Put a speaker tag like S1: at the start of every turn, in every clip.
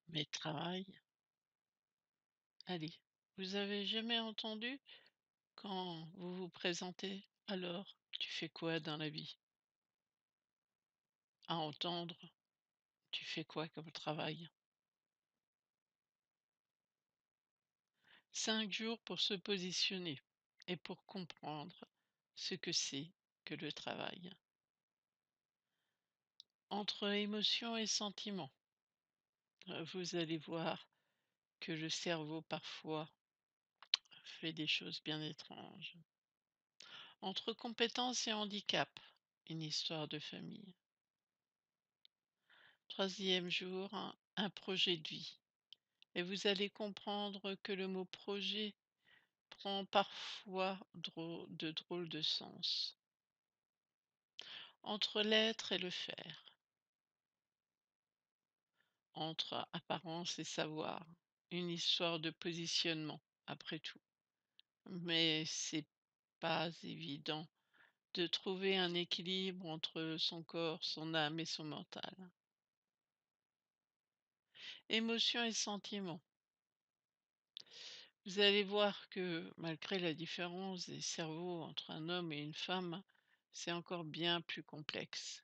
S1: Mais travail, allez, vous avez jamais entendu quand vous vous présentez: «Alors, tu fais quoi dans la vie?» À entendre: «Tu fais quoi comme travail?» 5 jours pour se positionner et pour comprendre ce que c'est que le travail. Entre émotions et sentiments, vous allez voir que le cerveau parfois fait des choses bien étranges. Entre compétences et handicap, une histoire de famille. Troisième jour, un projet de vie et vous allez comprendre que le mot projet prend parfois de drôles de sens. Entre l'être et le faire, entre apparence et savoir, une histoire de positionnement après tout. Mais c'est pas évident de trouver un équilibre entre son corps, son âme et son mental. Émotions et sentiments. Vous allez voir que malgré la différence des cerveaux entre un homme et une femme, c'est encore bien plus complexe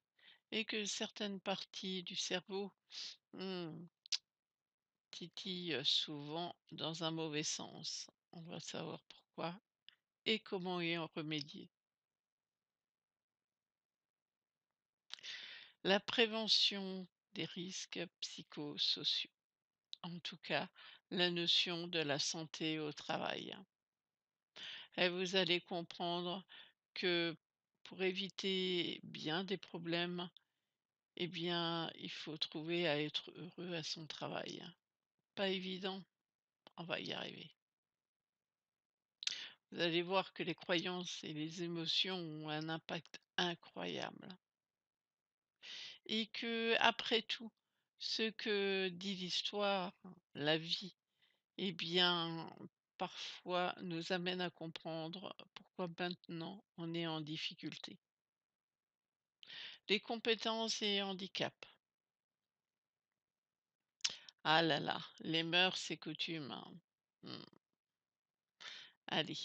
S1: et que certaines parties du cerveau hmm, titillent souvent dans un mauvais sens. On va savoir pourquoi et comment y en remédier. La prévention des risques psychosociaux, en tout cas la notion de la santé au travail. Et vous allez comprendre que pour éviter bien des problèmes, eh bien, il faut trouver à être heureux à son travail. Pas évident, on va y arriver. Vous allez voir que les croyances et les émotions ont un impact incroyable et que, après tout, ce que dit l'histoire, la vie, eh bien, parfois nous amène à comprendre pourquoi maintenant on est en difficulté. Les compétences et handicaps. Ah là là, les mœurs et coutumes, hein. Mmh. Allez,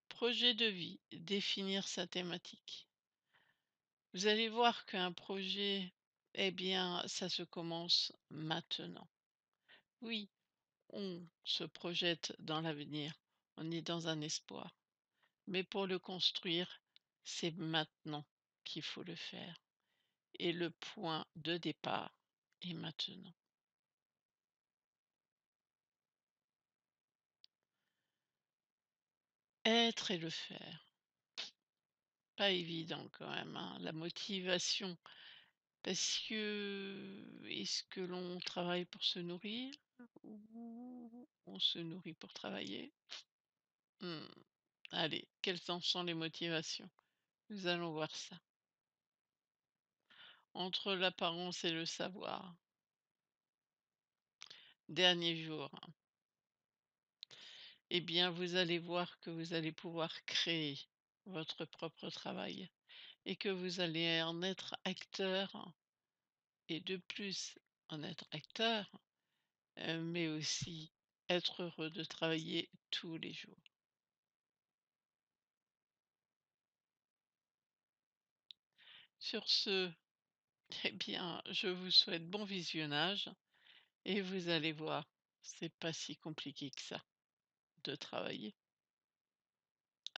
S1: projet de vie, définir sa thématique. Vous allez voir qu'un projet, eh bien, ça se commence maintenant. Oui, on se projette dans l'avenir, on est dans un espoir, mais pour le construire, c'est maintenant qu'il faut le faire et le point de départ est maintenant. Être et le faire. Pas évident quand même, hein, la motivation, parce que est-ce que l'on travaille pour se nourrir ou on se nourrit pour travailler? Mmh, allez, quelles en sont les motivations? Nous allons voir ça. Entre l'apparence et le savoir. Dernier jour, eh bien, vous allez voir que vous allez pouvoir créer votre propre travail et que vous allez en être acteur et de plus en être acteur, mais aussi être heureux de travailler tous les jours. Sur ce, eh bien, je vous souhaite bon visionnage et vous allez voir, c'est pas si compliqué que ça de travailler.